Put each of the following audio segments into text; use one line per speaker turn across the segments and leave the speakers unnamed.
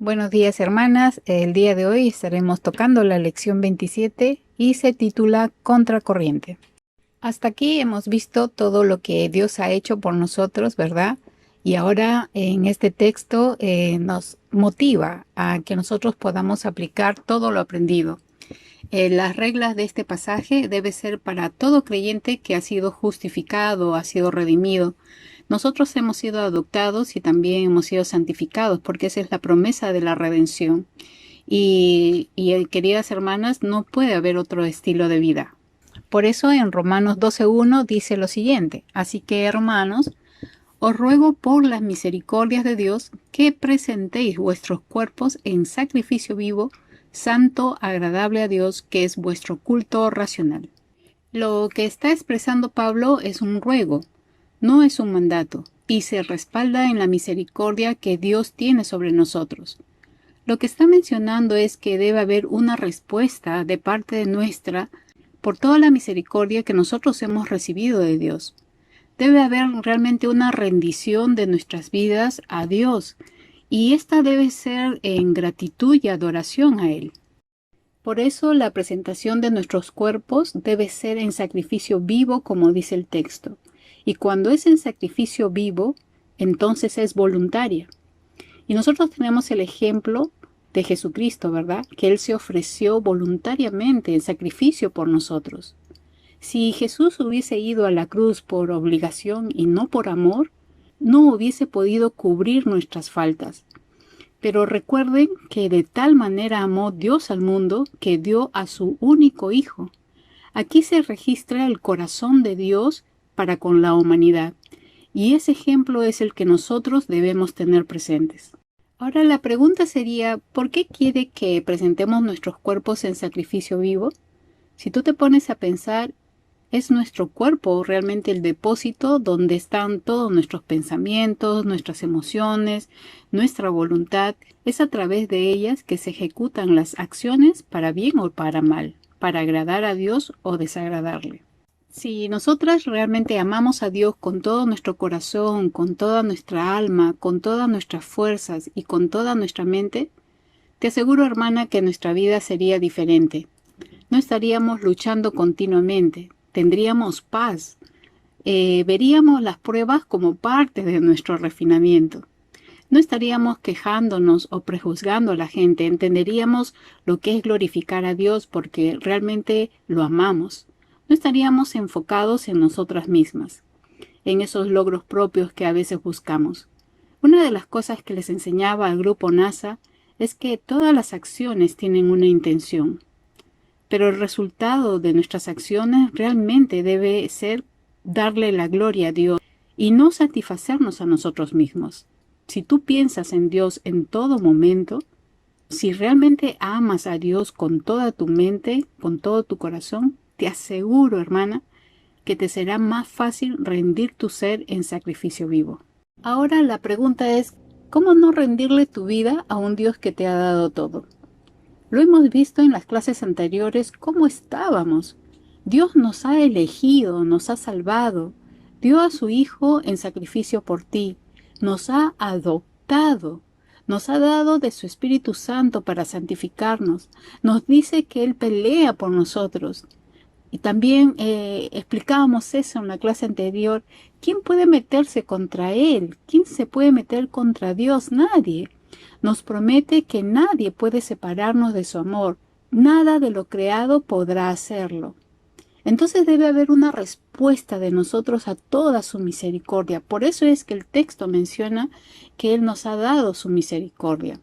Buenos días, hermanas. El día de hoy estaremos tocando la lección 27 y se titula Contracorriente. Hasta aquí hemos visto todo lo que Dios ha hecho por nosotros, ¿verdad? Y ahora en este texto nos motiva a que nosotros podamos aplicar todo lo aprendido. Las reglas de este pasaje deben ser para todo creyente que ha sido justificado, ha sido redimido. Nosotros hemos sido adoptados y también hemos sido santificados, porque esa es la promesa de la redención. Queridas hermanas, no puede haber otro estilo de vida. Por eso en Romanos 12:1 dice lo siguiente: así que, hermanos, os ruego por las misericordias de Dios que presentéis vuestros cuerpos en sacrificio vivo, santo, agradable a Dios, que es vuestro culto racional. Lo que está expresando Pablo es un ruego, no es un mandato, y se respalda en la misericordia que Dios tiene sobre nosotros. Lo que está mencionando es que debe haber una respuesta de parte nuestra por toda la misericordia que nosotros hemos recibido de Dios. Debe haber realmente una rendición de nuestras vidas a Dios, y esta debe ser en gratitud y adoración a Él. Por eso la presentación de nuestros cuerpos debe ser en sacrificio vivo, como dice el texto. Y cuando es en sacrificio vivo, entonces es voluntaria. Y nosotros tenemos el ejemplo de Jesucristo, ¿verdad? Que Él se ofreció voluntariamente en sacrificio por nosotros. Si Jesús hubiese ido a la cruz por obligación y no por amor, no hubiese podido cubrir nuestras faltas. Pero recuerden que de tal manera amó Dios al mundo que dio a su único Hijo. Aquí se registra el corazón de Dios para con la humanidad, y ese ejemplo es el que nosotros debemos tener presentes. Ahora la pregunta sería, ¿por qué quiere que presentemos nuestros cuerpos en sacrificio vivo? Si tú te pones a pensar, ¿es nuestro cuerpo realmente el depósito donde están todos nuestros pensamientos, nuestras emociones, nuestra voluntad? Es a través de ellas que se ejecutan las acciones para bien o para mal, para agradar a Dios o desagradarle. Si nosotras realmente amamos a Dios con todo nuestro corazón, con toda nuestra alma, con todas nuestras fuerzas y con toda nuestra mente, te aseguro, hermana, que nuestra vida sería diferente. No estaríamos luchando continuamente, tendríamos paz, veríamos las pruebas como parte de nuestro refinamiento. No estaríamos quejándonos o prejuzgando a la gente, entenderíamos lo que es glorificar a Dios porque realmente lo amamos. No estaríamos enfocados en nosotras mismas, en esos logros propios que a veces buscamos. Una de las cosas que les enseñaba al grupo NASA es que todas las acciones tienen una intención, pero el resultado de nuestras acciones realmente debe ser darle la gloria a Dios y no satisfacernos a nosotros mismos. Si tú piensas en Dios en todo momento, si realmente amas a Dios con toda tu mente, con todo tu corazón, te aseguro, hermana, que te será más fácil rendir tu ser en sacrificio vivo. Ahora la pregunta es, ¿cómo no rendirle tu vida a un Dios que te ha dado todo? Lo hemos visto en las clases anteriores cómo estábamos. Dios nos ha elegido, nos ha salvado, dio a su Hijo en sacrificio por ti, nos ha adoptado, nos ha dado de su Espíritu Santo para santificarnos, nos dice que Él pelea por nosotros. Y también explicábamos eso en la clase anterior. ¿Quién puede meterse contra Él? ¿Quién se puede meter contra Dios? Nadie. Nos promete que nadie puede separarnos de su amor. Nada de lo creado podrá hacerlo. Entonces debe haber una respuesta de nosotros a toda su misericordia. Por eso es que el texto menciona que Él nos ha dado su misericordia.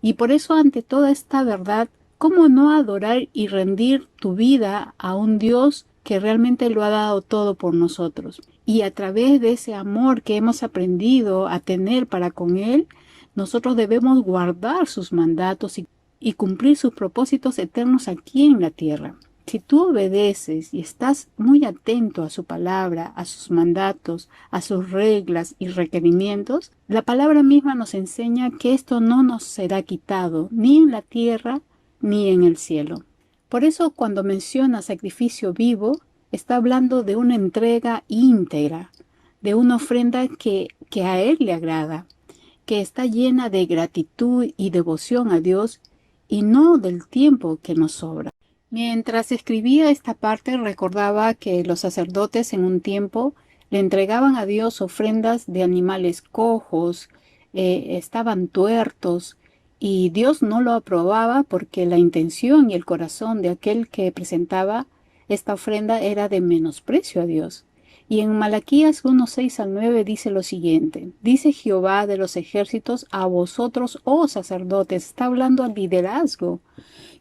Y por eso, ante toda esta verdad, ¿cómo no adorar y rendir tu vida a un Dios que realmente lo ha dado todo por nosotros? Y a través de ese amor que hemos aprendido a tener para con Él, nosotros debemos guardar sus mandatos y cumplir sus propósitos eternos aquí en la tierra. Si tú obedeces y estás muy atento a su palabra, a sus mandatos, a sus reglas y requerimientos, la palabra misma nos enseña que esto no nos será quitado ni en la tierra ni en el cielo. Por eso cuando menciona sacrificio vivo, está hablando de una entrega íntegra, de una ofrenda que a Él le agrada. que está llena de gratitud y devoción a Dios y no del tiempo que nos sobra. Mientras escribía esta parte recordaba que los sacerdotes en un tiempo le entregaban a Dios ofrendas de animales cojos, estaban tuertos, y Dios no lo aprobaba porque la intención y el corazón de aquel que presentaba esta ofrenda era de menosprecio a Dios. Y en Malaquías 1:6-9 dice lo siguiente: dice Jehová de los ejércitos a vosotros, oh sacerdotes, está hablando al liderazgo,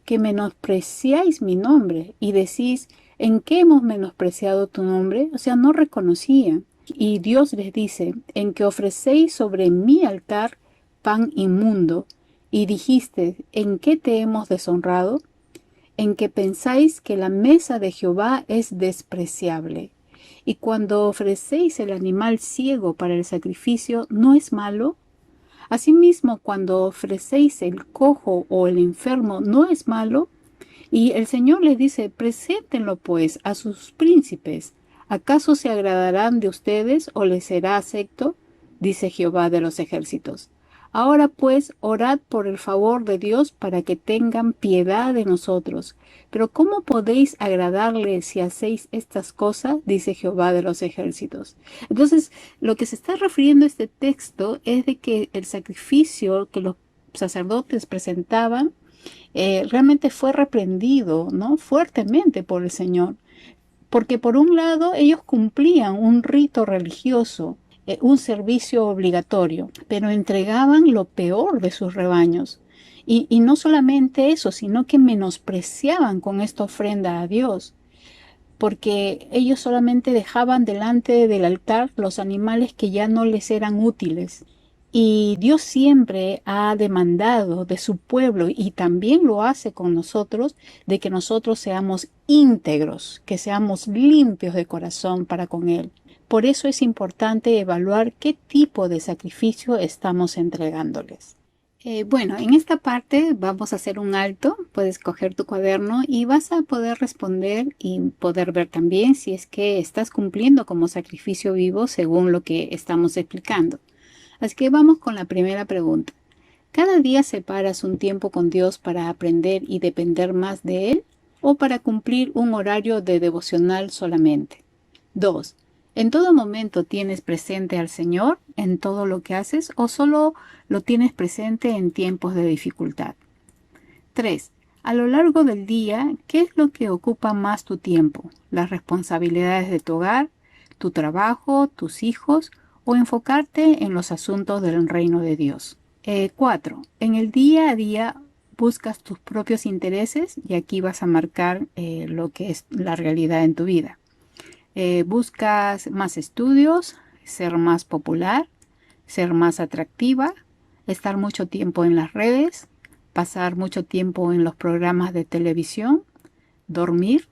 que menospreciáis mi nombre y decís, ¿en qué hemos menospreciado tu nombre? O sea, no reconocían. Y Dios les dice, en que ofrecéis sobre mi altar pan inmundo, y dijiste, ¿en qué te hemos deshonrado? En que pensáis que la mesa de Jehová es despreciable. Y cuando ofrecéis el animal ciego para el sacrificio, ¿no es malo? Asimismo, cuando ofrecéis el cojo o el enfermo, ¿no es malo? Y el Señor les dice, preséntenlo pues a sus príncipes. ¿Acaso se agradarán de ustedes o les será acepto? Dice Jehová de los ejércitos. Ahora pues, orad por el favor de Dios para que tengan piedad de nosotros. Pero ¿cómo podéis agradarle si hacéis estas cosas? Dice Jehová de los ejércitos. Entonces, lo que se está refiriendo a este texto es de que el sacrificio que los sacerdotes presentaban realmente fue reprendido, ¿no?, fuertemente por el Señor. Porque por un lado ellos cumplían un rito religioso, un servicio obligatorio, pero entregaban lo peor de sus rebaños. Y no solamente eso, sino que menospreciaban con esta ofrenda a Dios, porque ellos solamente dejaban delante del altar los animales que ya no les eran útiles. Y Dios siempre ha demandado de su pueblo, y también lo hace con nosotros, de que nosotros seamos íntegros, que seamos limpios de corazón para con Él. Por eso es importante evaluar qué tipo de sacrificio estamos entregándoles. Bueno, en esta parte vamos a hacer un alto. Puedes coger tu cuaderno y vas a poder responder y poder ver también si es que estás cumpliendo como sacrificio vivo según lo que estamos explicando. Así que vamos con la primera pregunta. ¿Cada día separas un tiempo con Dios para aprender y depender más de Él o para cumplir un horario de devocional solamente? 2. ¿En todo momento tienes presente al Señor en todo lo que haces o solo lo tienes presente en tiempos de dificultad? 3. A lo largo del día, ¿qué es lo que ocupa más tu tiempo? ¿Las responsabilidades de tu hogar, tu trabajo, tus hijos o enfocarte en los asuntos del reino de Dios? 4. En el día a día buscas tus propios intereses y aquí vas a marcar lo que es la realidad en tu vida. Buscas más estudios, ser más popular, ser más atractiva, estar mucho tiempo en las redes, pasar mucho tiempo en los programas de televisión, dormir,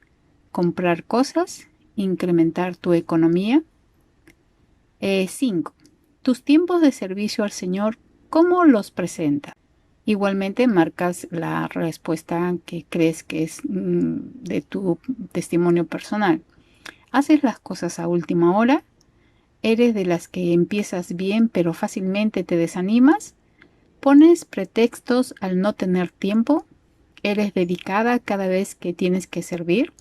comprar cosas, incrementar tu economía. 5. Tus tiempos de servicio al Señor, ¿cómo los presentas? Igualmente marcas la respuesta que crees que es de tu testimonio personal. ¿Haces las cosas a última hora? ¿Eres de las que empiezas bien pero fácilmente te desanimas? ¿Pones pretextos al no tener tiempo? ¿Eres dedicada cada vez que tienes que servir?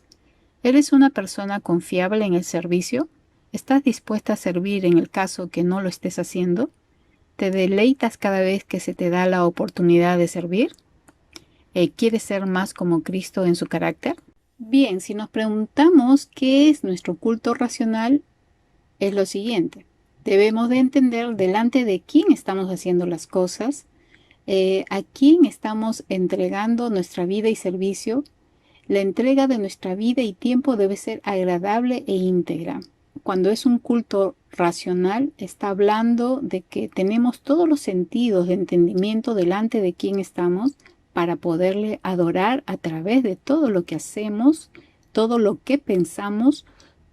¿Eres una persona confiable en el servicio? ¿Estás dispuesta a servir en el caso que no lo estés haciendo? ¿Te deleitas cada vez que se te da la oportunidad de servir? ¿Quieres ser más como Cristo en su carácter? Bien, si nos preguntamos qué es nuestro culto racional, es lo siguiente. Debemos de entender delante de quién estamos haciendo las cosas, a quién estamos entregando nuestra vida y servicio. La entrega de nuestra vida y tiempo debe ser agradable e íntegra. Cuando es un culto racional, está hablando de que tenemos todos los sentidos de entendimiento delante de quién estamos para poderle adorar a través de todo lo que hacemos, todo lo que pensamos,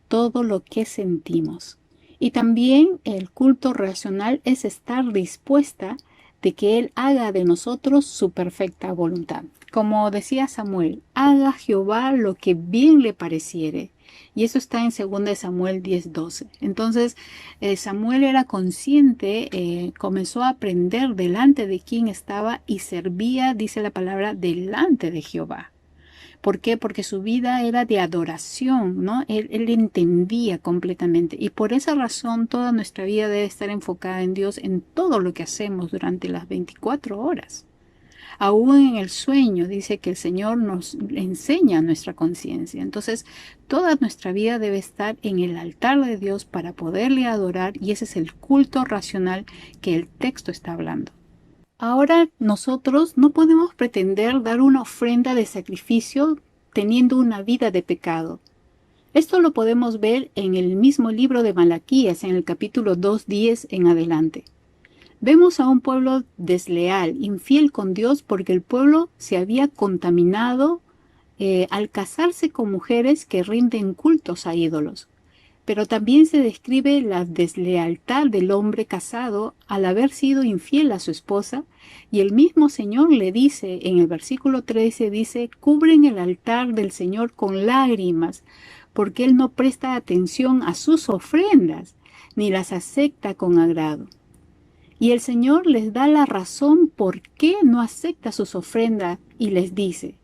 todo lo que sentimos. Y también el culto racional es estar dispuesta de que Él haga de nosotros su perfecta voluntad. Como decía Samuel, haga Jehová lo que bien le pareciere. Y eso está en 2 Samuel 10:12. Entonces, Samuel era consciente, comenzó a aprender delante de quién estaba y servía, dice la palabra, delante de Jehová. ¿Por qué? Porque su vida era de adoración, ¿no? Él entendía completamente. Y por esa razón toda nuestra vida debe estar enfocada en Dios en todo lo que hacemos durante las 24 horas. Aún en el sueño dice que el Señor nos enseña nuestra conciencia. Entonces, toda nuestra vida debe estar en el altar de Dios para poderle adorar, y ese es el culto racional que el texto está hablando. Ahora nosotros no podemos pretender dar una ofrenda de sacrificio teniendo una vida de pecado. Esto lo podemos ver en el mismo libro de Malaquías, en el capítulo 2:10 en adelante. Vemos a un pueblo desleal, infiel con Dios, porque el pueblo se había contaminado al casarse con mujeres que rinden cultos a ídolos. Pero también se describe la deslealtad del hombre casado al haber sido infiel a su esposa, y el mismo Señor le dice, en el versículo 13, dice, cubren el altar del Señor con lágrimas, porque Él no presta atención a sus ofrendas, ni las acepta con agrado. Y el Señor les da la razón por qué no acepta sus ofrendas y les dice,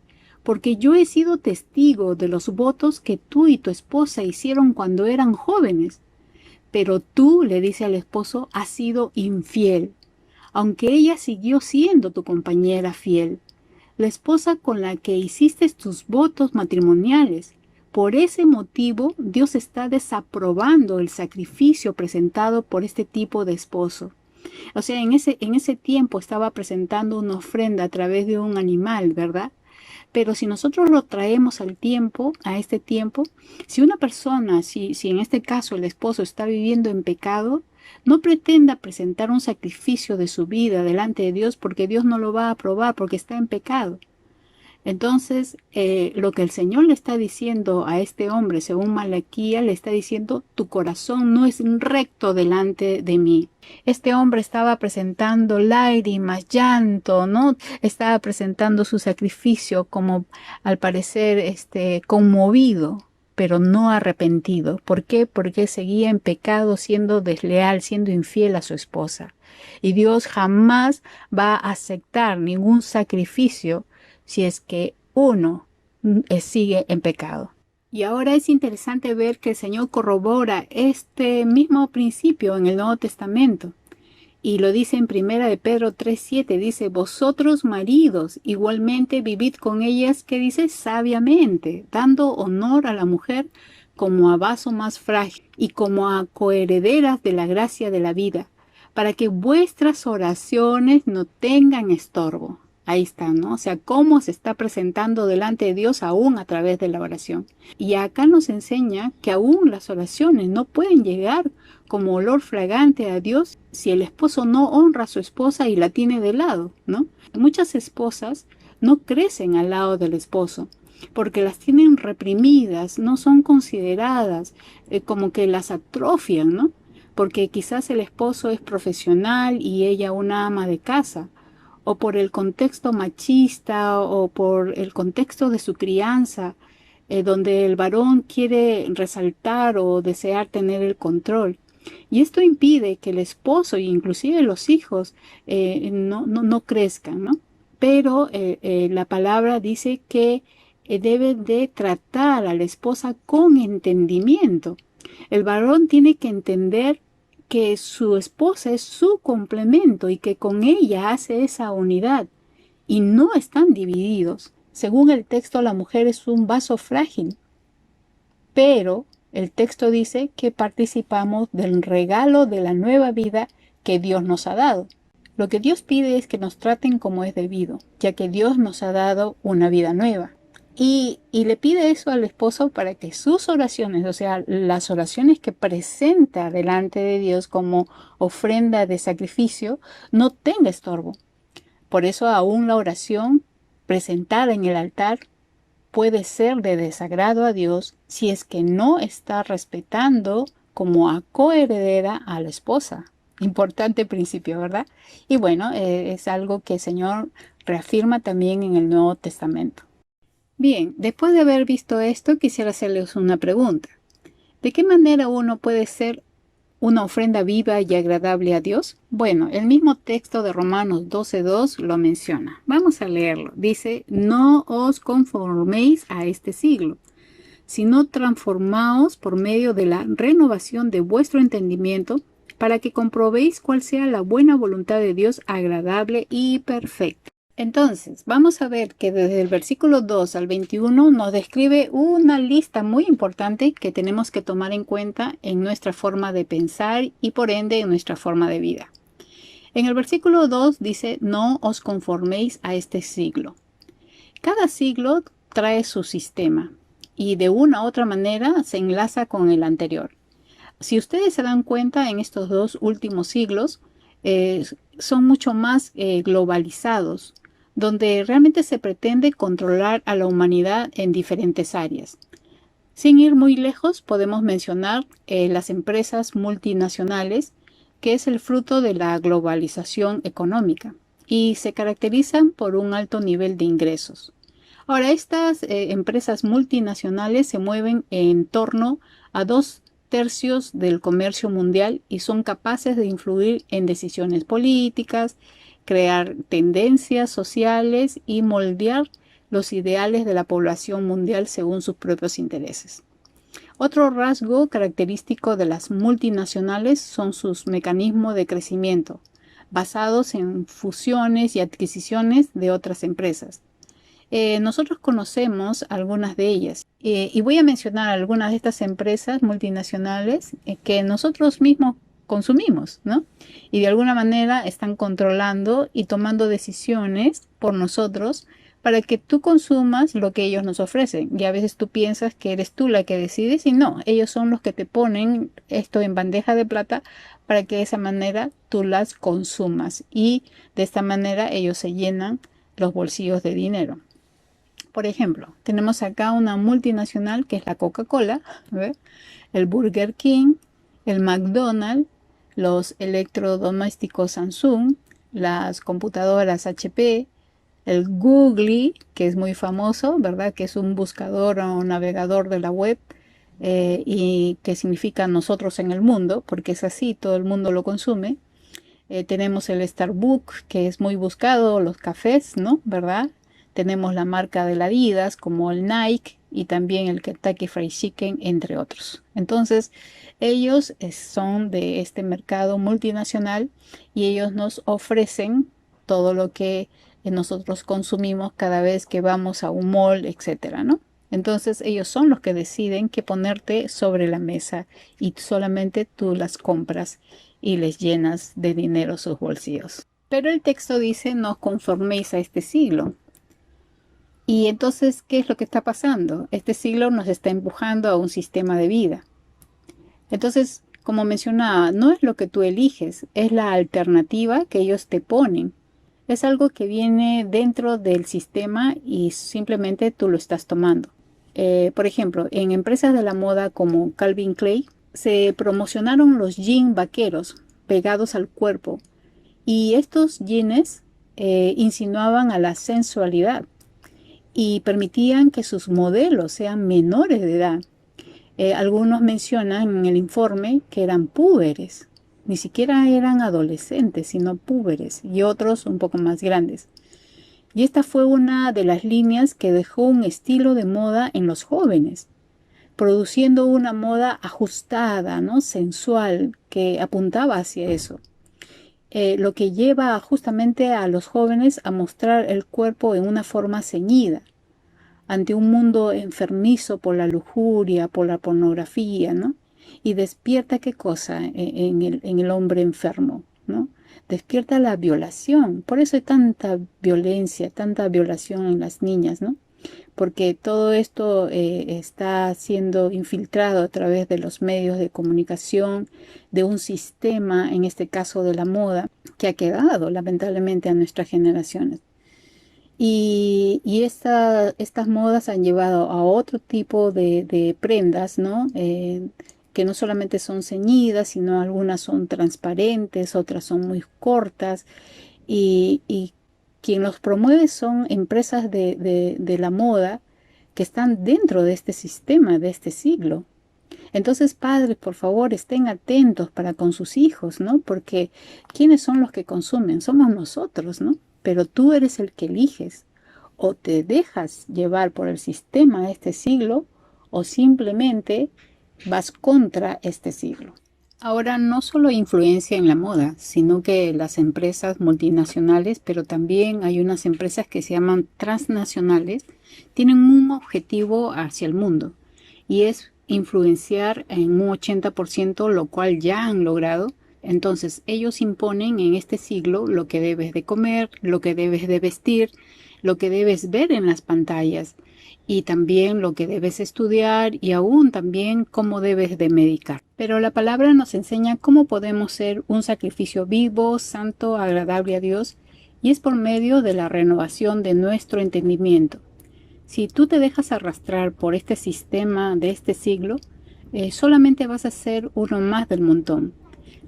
porque yo he sido testigo de los votos que tú y tu esposa hicieron cuando eran jóvenes. Pero tú, le dice al esposo, has sido infiel, aunque ella siguió siendo tu compañera fiel, la esposa con la que hiciste tus votos matrimoniales. Por ese motivo, Dios está desaprobando el sacrificio presentado por este tipo de esposo. O sea, en ese tiempo estaba presentando una ofrenda a través de un animal, ¿verdad? Pero si nosotros lo traemos al tiempo, a este tiempo, si una persona, si en este caso el esposo está viviendo en pecado, no pretenda presentar un sacrificio de su vida delante de Dios, porque Dios no lo va a aprobar porque está en pecado. Entonces, lo que el Señor le está diciendo a este hombre, según Malaquías, le está diciendo, tu corazón no es recto delante de mí. Este hombre estaba presentando lágrimas, llanto, ¿no? Estaba presentando su sacrificio como, al parecer, conmovido, pero no arrepentido. ¿Por qué? Porque seguía en pecado, siendo desleal, siendo infiel a su esposa. Y Dios jamás va a aceptar ningún sacrificio si es que uno sigue en pecado. Y ahora es interesante ver que el Señor corrobora este mismo principio en el Nuevo Testamento. Y lo dice en 1 de Pedro 3:7, dice, vosotros maridos igualmente vivid con ellas, que dice, sabiamente, dando honor a la mujer como a vaso más frágil y como a coherederas de la gracia de la vida, para que vuestras oraciones no tengan estorbo. Ahí está, ¿no? O sea, cómo se está presentando delante de Dios aún a través de la oración. Y acá nos enseña que aún las oraciones no pueden llegar como olor fragante a Dios si el esposo no honra a su esposa y la tiene de lado, ¿no? Muchas esposas no crecen al lado del esposo porque las tienen reprimidas, no son consideradas, como que las atrofian, ¿no? Porque quizás el esposo es profesional y ella una ama de casa, o por el contexto machista o por el contexto de su crianza, donde el varón quiere resaltar o desear tener el control. Y esto impide que el esposo e inclusive los hijos no crezcan, ¿no? Pero la palabra dice que deben de tratar a la esposa con entendimiento. El varón tiene que entender que su esposa es su complemento y que con ella hace esa unidad y no están divididos. Según el texto, la mujer es un vaso frágil, pero el texto dice que participamos del regalo de la nueva vida que Dios nos ha dado. Lo que Dios pide es que nos traten como es debido, ya que Dios nos ha dado una vida nueva. Y le pide eso al esposo para que sus oraciones, o sea, las oraciones que presenta delante de Dios como ofrenda de sacrificio, no tenga estorbo. Por eso aún la oración presentada en el altar puede ser de desagrado a Dios si es que no está respetando como a coheredera a la esposa Importante principio, ¿verdad? Y bueno, es algo que el Señor reafirma también en el Nuevo Testamento. Bien, después de haber visto esto, quisiera hacerles una pregunta. ¿De qué manera uno puede ser una ofrenda viva y agradable a Dios? Bueno, el mismo texto de Romanos 12:2 lo menciona. Vamos a leerlo. Dice, no os conforméis a este siglo, sino transformaos por medio de la renovación de vuestro entendimiento, para que comprobéis cuál sea la buena voluntad de Dios, agradable y perfecta. Entonces, vamos a ver que desde el versículo 2 al 21 nos describe una lista muy importante que tenemos que tomar en cuenta en nuestra forma de pensar y por ende en nuestra forma de vida. En el versículo 2 dice, no os conforméis a este siglo. Cada siglo trae su sistema y de una u otra manera se enlaza con el anterior. Si ustedes se dan cuenta, en estos dos últimos siglos son mucho más globalizados, donde realmente se pretende controlar a la humanidad en diferentes áreas. Sin ir muy lejos, podemos mencionar las empresas multinacionales, que es el fruto de la globalización económica y se caracterizan por un alto nivel de ingresos. Ahora, estas empresas multinacionales se mueven en torno a 2/3 del comercio mundial y son capaces de influir en decisiones políticas, crear tendencias sociales y moldear los ideales de la población mundial según sus propios intereses. Otro rasgo característico de las multinacionales son sus mecanismos de crecimiento, basados en fusiones y adquisiciones de otras empresas. Nosotros conocemos algunas de ellas y voy a mencionar algunas de estas empresas multinacionales que nosotros mismos consumimos, ¿no? Y de alguna manera están controlando y tomando decisiones por nosotros para que tú consumas lo que ellos nos ofrecen. Y a veces tú piensas que eres tú la que decides y no, ellos son los que te ponen esto en bandeja de plata para que de esa manera tú las consumas y de esta manera ellos se llenan los bolsillos de dinero. Por ejemplo, tenemos acá una multinacional que es la Coca-Cola, el Burger King, el McDonald's, los electrodomésticos Samsung, las computadoras HP, el Google, que es muy famoso, ¿verdad? Que es un buscador o navegador de la web y que significa nosotros en el mundo, porque es así, todo el mundo lo consume. Tenemos el Starbucks, que es muy buscado, los cafés, ¿no? ¿Verdad? Tenemos la marca de Adidas, como el Nike, y también el Kentucky Fried Chicken, entre otros. Entonces, ellos son de este mercado multinacional y ellos nos ofrecen todo lo que nosotros consumimos cada vez que vamos a un mall, etcétera, ¿no? Entonces, ellos son los que deciden qué ponerte sobre la mesa y solamente tú las compras y les llenas de dinero sus bolsillos. Pero el texto dice, no os conforméis a este siglo. Y entonces, ¿qué es lo que está pasando? Este siglo nos está empujando a un sistema de vida. Entonces, como mencionaba, no es lo que tú eliges, es la alternativa que ellos te ponen. Es algo que viene dentro del sistema y simplemente tú lo estás tomando. Por ejemplo, en empresas de la moda como Calvin Klein, se promocionaron los jeans vaqueros pegados al cuerpo y estos jeans insinuaban a la sensualidad y permitían que sus modelos sean menores de edad. Algunos mencionan en el informe que eran púberes, ni siquiera eran adolescentes, sino púberes, y otros un poco más grandes. Y esta fue una de las líneas que dejó un estilo de moda en los jóvenes, produciendo una moda ajustada, ¿no? Sensual, que apuntaba hacia eso. Lo que lleva justamente a los jóvenes a mostrar el cuerpo en una forma ceñida, ante un mundo enfermizo por la lujuria, por la pornografía, ¿no? Y despierta qué cosa en el hombre enfermo, ¿no? Despierta la violación. Por eso hay tanta violencia, tanta violación en las niñas, ¿no? Porque todo esto está siendo infiltrado a través de los medios de comunicación, de un sistema, en este caso de la moda, que ha quedado lamentablemente a nuestras generaciones. Y estas modas han llevado a otro tipo de prendas, ¿no? que no solamente son ceñidas, sino algunas son transparentes, otras son muy cortas, y quien los promueve son empresas de la moda que están dentro de este sistema, de este siglo. Entonces, padres, por favor, estén atentos para con sus hijos, ¿no? Porque ¿quiénes son los que consumen? Somos nosotros, ¿no? Pero tú eres el que eliges. O te dejas llevar por el sistema de este siglo, o simplemente vas contra este siglo. Ahora no solo influencia en la moda, sino que las empresas multinacionales, pero también hay unas empresas que se llaman transnacionales, tienen un objetivo hacia el mundo y es influenciar en un 80%, lo cual ya han logrado. Entonces ellos imponen en este siglo lo que debes de comer, lo que debes de vestir, lo que debes ver en las pantallas y también lo que debes estudiar y aún también cómo debes de medicar. Pero la palabra nos enseña cómo podemos ser un sacrificio vivo, santo, agradable a Dios, y es por medio de la renovación de nuestro entendimiento. Si tú te dejas arrastrar por este sistema de este siglo, solamente vas a ser uno más del montón.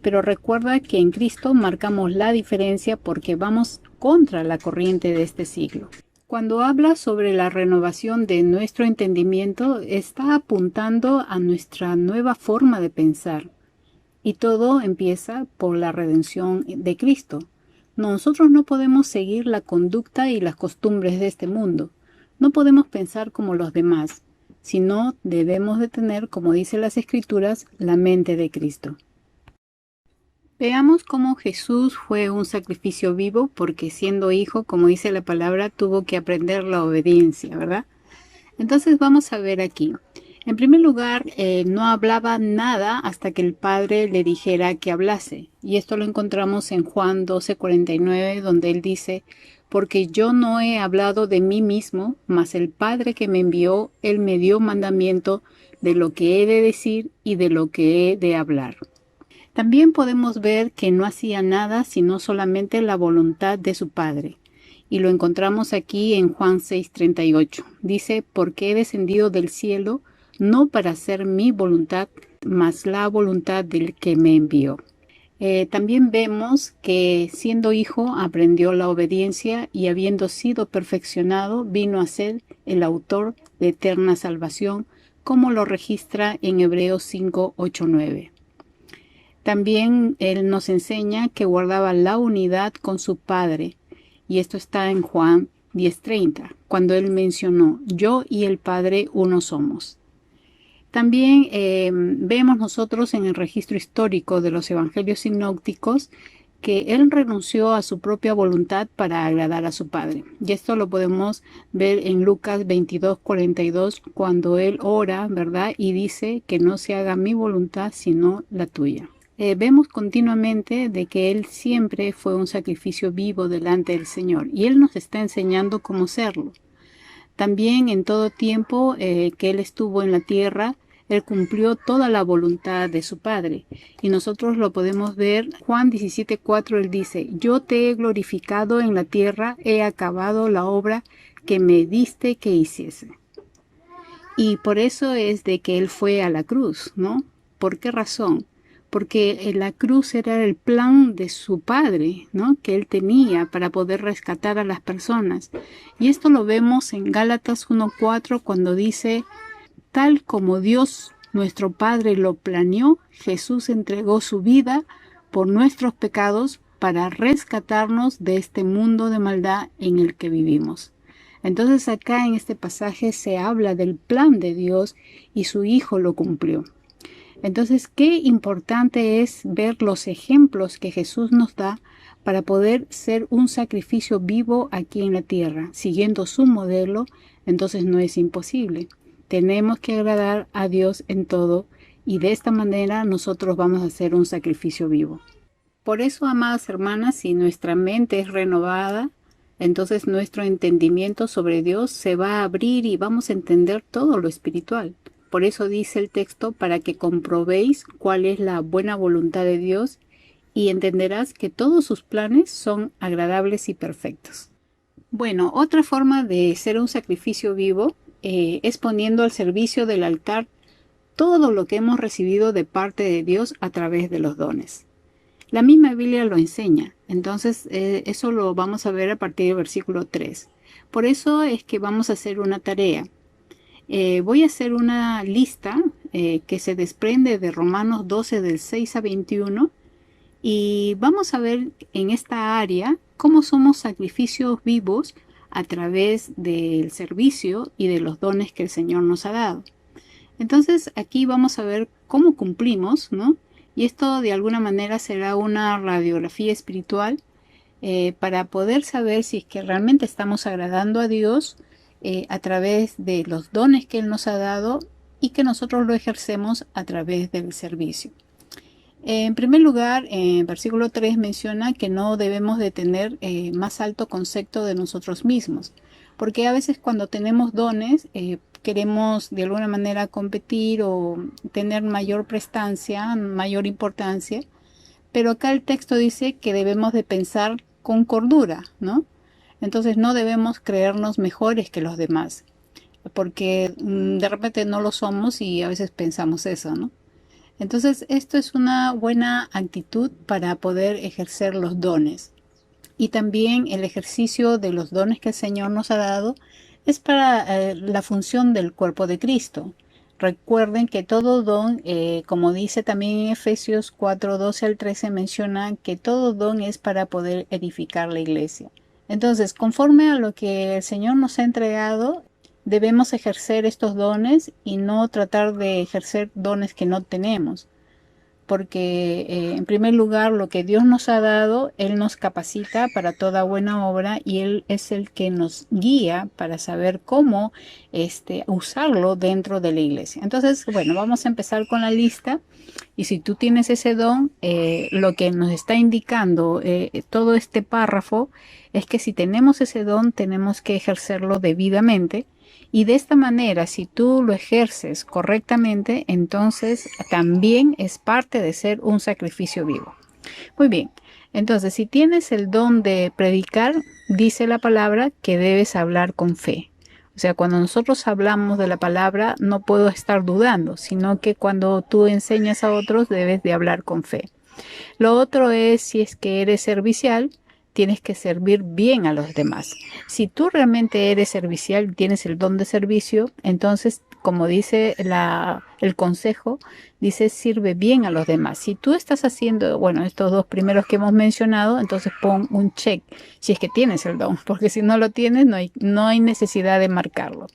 Pero recuerda que en Cristo marcamos la diferencia porque vamos contra la corriente de este siglo. Cuando habla sobre la renovación de nuestro entendimiento, está apuntando a nuestra nueva forma de pensar. Y todo empieza por la redención de Cristo. Nosotros no podemos seguir la conducta y las costumbres de este mundo. No podemos pensar como los demás, sino debemos de tener, como dice las Escrituras, la mente de Cristo. Veamos cómo Jesús fue un sacrificio vivo, porque siendo hijo, como dice la palabra, tuvo que aprender la obediencia, ¿verdad? Entonces vamos a ver aquí. En primer lugar, no hablaba nada hasta que el Padre le dijera que hablase. Y esto lo encontramos en Juan 12:49, donde él dice: porque yo no he hablado de mí mismo, mas el Padre que me envió, él me dio mandamiento de lo que he de decir y de lo que he de hablar. También podemos ver que no hacía nada sino solamente la voluntad de su Padre. Y lo encontramos aquí en Juan 6:38. Dice: porque he descendido del cielo no para hacer mi voluntad, mas la voluntad del que me envió. También vemos que siendo hijo aprendió la obediencia y habiendo sido perfeccionado vino a ser el autor de eterna salvación, como lo registra en Hebreos 5:8-9. También él nos enseña que guardaba la unidad con su Padre, y esto está en Juan 10:30, cuando él mencionó: yo y el Padre uno somos. También vemos nosotros en el registro histórico de los evangelios sinópticos que él renunció a su propia voluntad para agradar a su Padre. Y esto lo podemos ver en Lucas 22:42, cuando él ora, ¿verdad? Y dice: que no se haga mi voluntad sino la tuya. Vemos continuamente de que él siempre fue un sacrificio vivo delante del Señor y él nos está enseñando cómo serlo. También en todo tiempo que él estuvo en la tierra, él cumplió toda la voluntad de su Padre. Y nosotros lo podemos ver. Juan 17:4, él dice: yo te he glorificado en la tierra, he acabado la obra que me diste que hiciese. Y por eso es de que él fue a la cruz, ¿no? ¿Por qué razón? Porque la cruz era el plan de su Padre, ¿no? Que él tenía para poder rescatar a las personas. Y esto lo vemos en Gálatas 1:4, cuando dice: tal como Dios nuestro Padre lo planeó, Jesús entregó su vida por nuestros pecados para rescatarnos de este mundo de maldad en el que vivimos. Entonces acá en este pasaje se habla del plan de Dios y su Hijo lo cumplió. Entonces, qué importante es ver los ejemplos que Jesús nos da para poder ser un sacrificio vivo aquí en la tierra. Siguiendo su modelo, entonces no es imposible. Tenemos que agradar a Dios en todo y de esta manera nosotros vamos a hacer un sacrificio vivo. Por eso, amadas hermanas, si nuestra mente es renovada, entonces nuestro entendimiento sobre Dios se va a abrir y vamos a entender todo lo espiritual. Por eso dice el texto: para que comprobéis cuál es la buena voluntad de Dios y entenderás que todos sus planes son agradables y perfectos. Bueno, otra forma de ser un sacrificio vivo es poniendo al servicio del altar todo lo que hemos recibido de parte de Dios a través de los dones. La misma Biblia lo enseña. Entonces, eso lo vamos a ver a partir del versículo 3. Por eso es que vamos a hacer una tarea. Voy a hacer una lista que se desprende de Romanos 12 del 6 a 21 y vamos a ver en esta área cómo somos sacrificios vivos a través del servicio y de los dones que el Señor nos ha dado. Entonces aquí vamos a ver cómo cumplimos, ¿no? Y esto de alguna manera será una radiografía espiritual para poder saber si es que realmente estamos agradando a Dios a través de los dones que Él nos ha dado y que nosotros lo ejercemos a través del servicio. En primer lugar, en versículo 3 menciona que no debemos de tener más alto concepto de nosotros mismos, porque a veces cuando tenemos dones queremos de alguna manera competir o tener mayor prestancia, mayor importancia, pero acá el texto dice que debemos de pensar con cordura, ¿no? Entonces no debemos creernos mejores que los demás, porque de repente no lo somos y a veces pensamos eso, ¿no? Entonces esto es una buena actitud para poder ejercer los dones. Y también el ejercicio de los dones que el Señor nos ha dado es para la función del cuerpo de Cristo. Recuerden que todo don, como dice también en Efesios 4, 12 al 13, menciona que todo don es para poder edificar la iglesia. Entonces, conforme a lo que el Señor nos ha entregado, debemos ejercer estos dones y no tratar de ejercer dones que no tenemos. Porque en primer lugar lo que Dios nos ha dado, Él nos capacita para toda buena obra y Él es el que nos guía para saber cómo usarlo dentro de la iglesia. Entonces, bueno, vamos a empezar con la lista y si tú tienes ese don, lo que nos está indicando todo este párrafo es que si tenemos ese don tenemos que ejercerlo debidamente. Y de esta manera, si tú lo ejerces correctamente, entonces también es parte de ser un sacrificio vivo. Muy bien, entonces si tienes el don de predicar, dice la palabra que debes hablar con fe. O sea, cuando nosotros hablamos de la palabra, no puedo estar dudando, sino que cuando tú enseñas a otros, debes de hablar con fe. Lo otro es, si es que eres servicial, tienes que servir bien a los demás. Si tú realmente eres servicial, tienes el don de servicio, entonces, como dice el consejo, dice dice bien a los demás. Si tú estás haciendo, bueno, estos dos primeros que hemos mencionado, entonces pon un check, si es que tienes el don, porque si no lo tienes, no hay necesidad de marcarlo.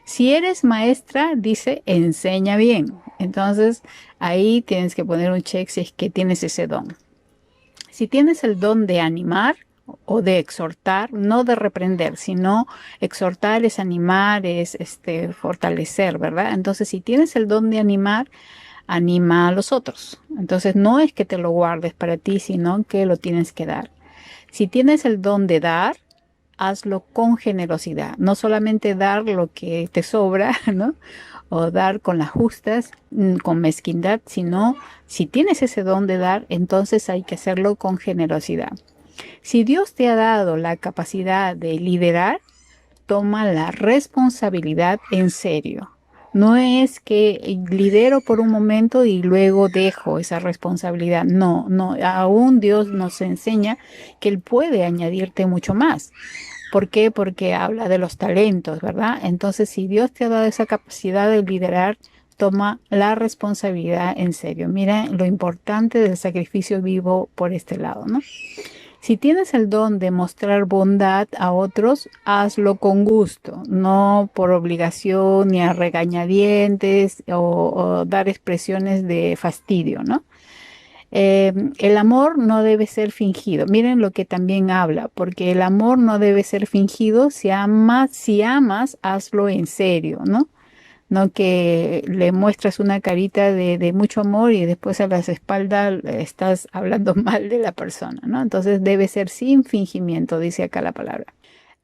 Si eres maestra, dice enseña bien. Entonces, ahí tienes que poner un check si es que tienes ese don. Si tienes el don de animar o de exhortar, no de reprender, sino exhortar es animar, es fortalecer, ¿verdad? Entonces, si tienes el don de animar, anima a los otros. Entonces, no es que te lo guardes para ti, sino que lo tienes que dar. Si tienes el don de dar, hazlo con generosidad. No solamente dar lo que te sobra, ¿no? O dar con las justas, con mezquindad, sino si tienes ese don de dar, entonces hay que hacerlo con generosidad. Si Dios te ha dado la capacidad de liderar, toma la responsabilidad en serio. No es que lidero por un momento y luego dejo esa responsabilidad. No, aún Dios nos enseña que Él puede añadirte mucho más. ¿Por qué? Porque habla de los talentos, ¿verdad? Entonces, si Dios te ha dado esa capacidad de liderar, toma la responsabilidad en serio. Mira lo importante del sacrificio vivo por este lado, ¿no? Si tienes el don de mostrar bondad a otros, hazlo con gusto, no por obligación ni a regañadientes o dar expresiones de fastidio, ¿no? El amor no debe ser fingido. Miren lo que también habla, porque el amor no debe ser fingido. Si amas, hazlo en serio, ¿no? No que le muestras una carita de mucho amor y después a las espaldas estás hablando mal de la persona, ¿no? Entonces debe ser sin fingimiento, dice acá la palabra.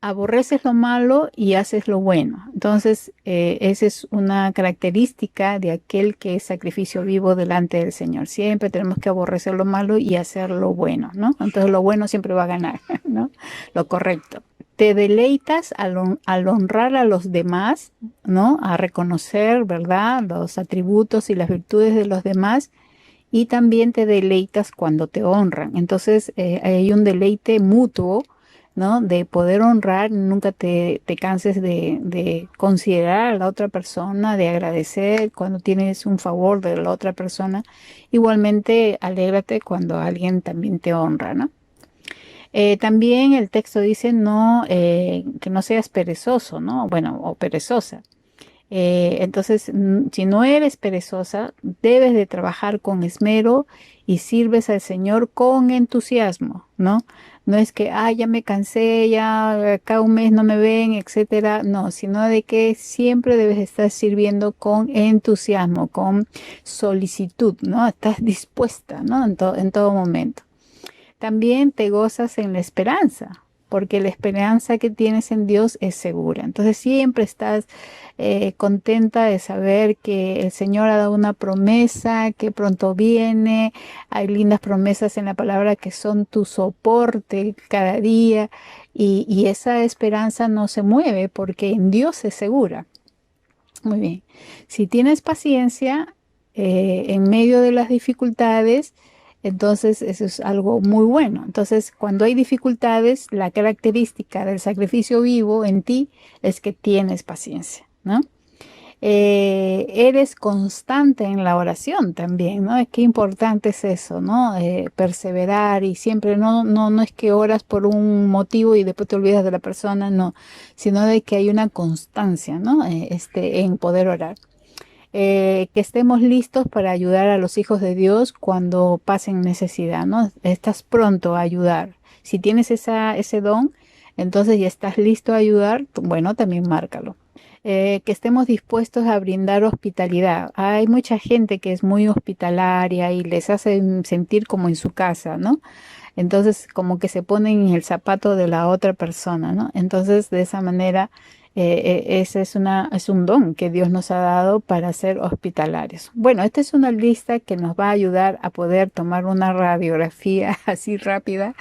Aborreces lo malo y haces lo bueno. Entonces, esa es una característica de aquel que es sacrificio vivo delante del Señor. Siempre tenemos que aborrecer lo malo y hacer lo bueno, ¿no? Entonces, lo bueno siempre va a ganar, ¿no? Lo correcto. te deleitas al honrar a los demás, ¿no? A reconocer, ¿verdad?, los atributos y las virtudes de los demás, y también te deleitas cuando te honran. Entonces hay un deleite mutuo, ¿no? De poder honrar, nunca te canses de considerar a la otra persona, de agradecer cuando tienes un favor de la otra persona. Igualmente, alégrate cuando alguien también te honra, ¿no? También el texto dice no, que no seas perezoso, ¿no? Bueno, o perezosa. Entonces, si no eres perezosa, debes de trabajar con esmero y sirves al Señor con entusiasmo, ¿no? No es que, ya me cansé, ya cada un mes no me ven, etcétera. No, sino de que siempre debes estar sirviendo con entusiasmo, con solicitud, ¿no? Estás dispuesta, ¿no? En todo momento. También te gozas en la esperanza, porque la esperanza que tienes en Dios es segura. Entonces siempre estás contenta de saber que el Señor ha dado una promesa, que pronto viene. Hay lindas promesas en la palabra que son tu soporte cada día, y esa esperanza no se mueve porque en Dios es segura. Muy bien. Si tienes paciencia en medio de las dificultades, entonces eso es algo muy bueno. Entonces, cuando hay dificultades, la característica del sacrificio vivo en ti es que tienes paciencia, ¿no? Eres constante en la oración también, ¿no? Es que importante es eso, ¿no? Perseverar, y siempre no es que oras por un motivo y después te olvidas de la persona, no, sino de que hay una constancia, ¿no? En poder orar. Que estemos listos para ayudar a los hijos de Dios cuando pasen necesidad, ¿no? Estás pronto a ayudar. Si tienes ese don, entonces ya estás listo a ayudar, bueno, también márcalo. Que estemos dispuestos a brindar hospitalidad. Hay mucha gente que es muy hospitalaria y les hace sentir como en su casa, ¿no? Entonces, como que se ponen en el zapato de la otra persona, ¿no? Entonces, de esa manera, ese es un don que Dios nos ha dado para ser hospitalarios. Bueno, esta es una lista que nos va a ayudar a poder tomar una radiografía así rápida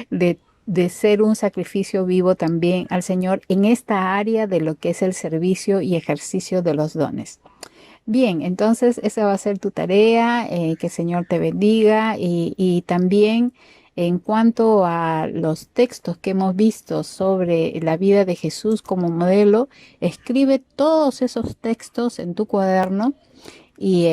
de ser un sacrificio vivo también al Señor en esta área de lo que es el servicio y ejercicio de los dones. Bien, entonces esa va a ser tu tarea, que el Señor te bendiga, y también en cuanto a los textos que hemos visto sobre la vida de Jesús como modelo, escribe todos esos textos en tu cuaderno, y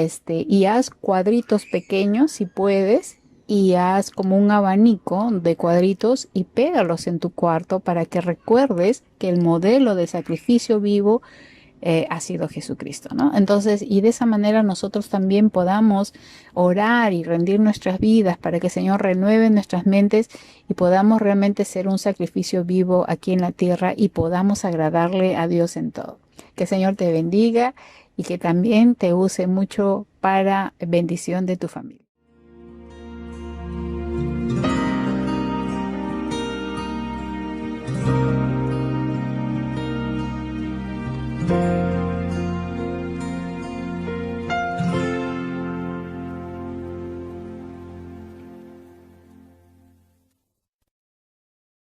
haz cuadritos pequeños si puedes, y haz como un abanico de cuadritos y pégalos en tu cuarto para que recuerdes que el modelo de sacrificio vivo ha sido Jesucristo, ¿no? Entonces, y de esa manera nosotros también podamos orar y rendir nuestras vidas para que el Señor renueve nuestras mentes y podamos realmente ser un sacrificio vivo aquí en la tierra y podamos agradarle a Dios en todo. Que el Señor te bendiga y que también te use mucho para bendición de tu familia.